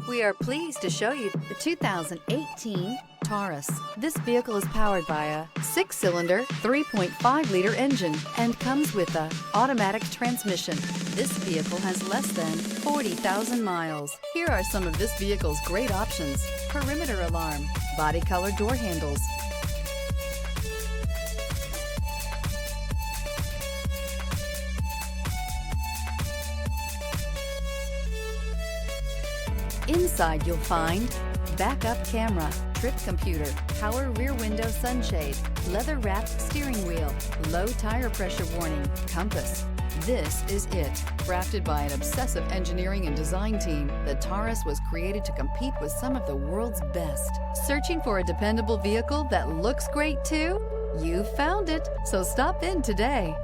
We are pleased to show you the 2018 Taurus. This vehicle is powered by a 6-cylinder, 3.5-liter engine and comes with an automatic transmission. This vehicle has less than 40,000 miles. Here are some of this vehicle's great options: perimeter alarm, body color door handles, inside you'll find backup camera, trip computer, power rear window sunshade, leather-wrapped steering wheel, low tire pressure warning, compass. This is it. Crafted by an obsessive engineering and design team, the Taurus was created to compete with some of the world's best. Searching for a dependable vehicle that looks great too? You found it, so stop in today.